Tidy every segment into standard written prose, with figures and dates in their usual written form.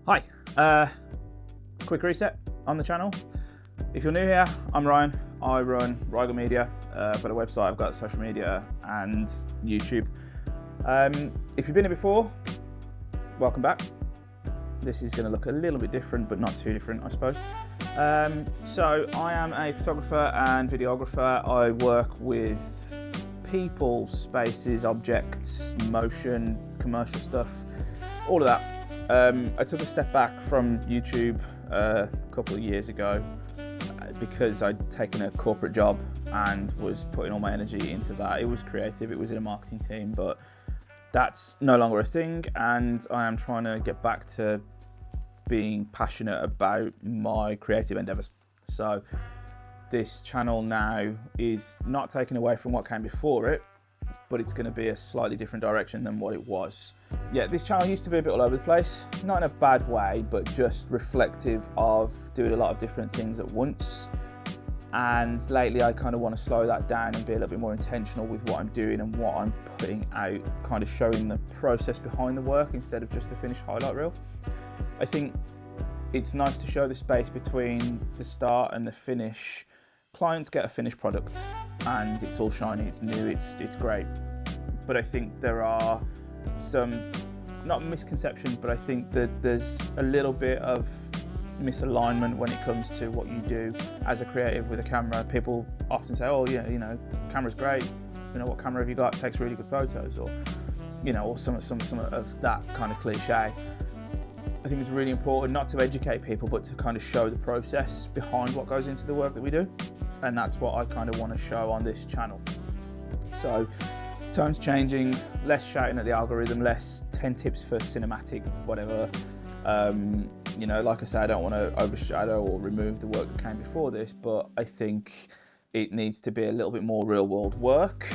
Hi, quick reset on the channel. If you're new here, I'm Ryan. I run Rigo Media. I've got a website, I've got social media and YouTube. If you've been here before, welcome back. This is going to look a little bit different, but not too different, I suppose. So I am a photographer and videographer. I work with people, spaces, objects, motion, commercial stuff, all of that. I took a step back from YouTube a couple of years ago because I'd taken a corporate job and was putting all my energy into that. It was creative, it was in a marketing team, but that's no longer a thing, and I am trying to get back to being passionate about my creative endeavors. So this channel now is not taken away from what came before it, but it's going to be a slightly different direction than what it was. Yeah, this channel used to be a bit all over the place, not in a bad way, but just reflective of doing a lot of different things at once. And lately I kind of want to slow that down and be a little bit more intentional with what I'm doing and what I'm putting out, kind of showing the process behind the work instead of just the finished highlight reel. I think it's nice to show the space between the start and the finish. Clients get a finished product and it's all shiny, it's new, it's great. But I think there are some, not misconceptions, but I think that there's a little bit of misalignment when it comes to what you do as a creative with a camera. People often say, oh yeah, you know, camera's great, you know, what camera have you got, it takes really good photos, or you know, or some of that kind of cliche. I think it's really important not to educate people, but to kind of show the process behind what goes into the work that we do. And that's what I kind of want to show on this channel. So tone's changing, less shouting at the algorithm, less 10 tips for cinematic, whatever. You know, like I say, I don't want to overshadow or remove the work that came before this, but I think it needs to be a little bit more real world work,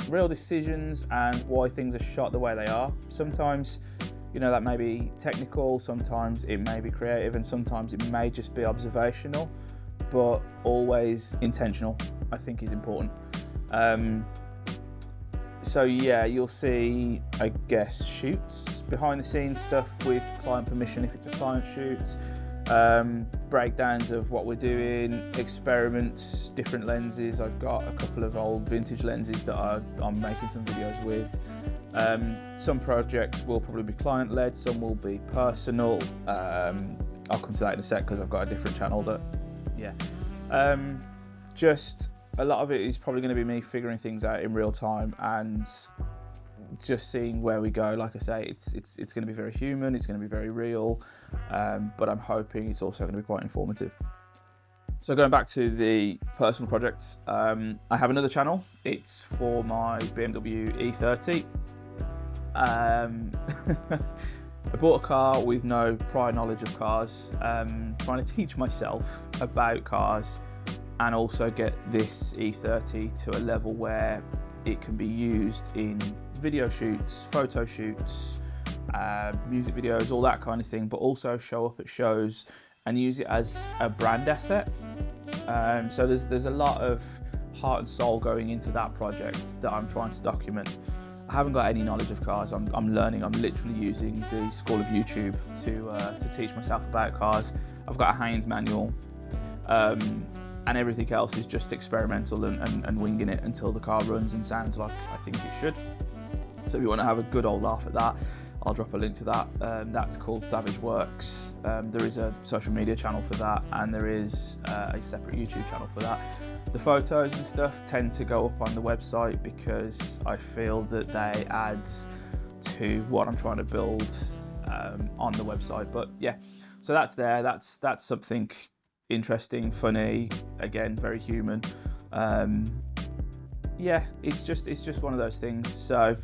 real decisions and why things are shot the way they are. Sometimes, you know, that may be technical, sometimes it may be creative, and sometimes it may just be observational, but always intentional, I think is important. So yeah, you'll see, I guess, shoots, behind the scenes stuff with client permission if it's a client shoot, breakdowns of what we're doing, experiments, different lenses. I've got a couple of old vintage lenses that I'm making some videos with. Some projects will probably be client-led, some will be personal. I'll come to that in a sec because I've got a different channel that, yeah. Just a lot of it is probably going to be me figuring things out in real time and just seeing where we go. Like I say, it's going to be very human, it's going to be very real, but I'm hoping it's also going to be quite informative. So going back to the personal projects, I have another channel. It's for my BMW E30. I bought a car with no prior knowledge of cars, trying to teach myself about cars and also get this E30 to a level where it can be used in video shoots, photo shoots, music videos, all that kind of thing, but also show up at shows and use it as a brand asset. So there's a lot of heart and soul going into that project that I'm trying to document. I haven't got any knowledge of cars. I'm learning. I'm literally using the school of YouTube to teach myself about cars. I've got a Haynes manual, and everything else is just experimental and winging it until the car runs and sounds like I think it should. So if you want to have a good old laugh at that, I'll drop a link to that. That's called Savage Works. There is a social media channel for that, and there is a separate YouTube channel for that. The photos and stuff tend to go up on the website because I feel that they add to what I'm trying to build on the website. But yeah, so that's there. That's something interesting, funny, again, very human. Yeah, it's just one of those things. So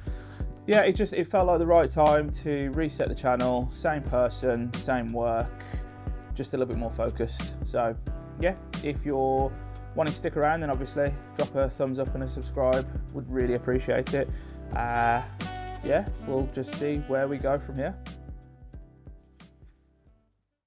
yeah, it felt like the right time to reset the channel. Same person, same work, just a little bit more focused. So yeah, if you're wanting to stick around, then obviously drop a thumbs up and a subscribe. Would really appreciate it. Yeah, we'll just see where we go from here.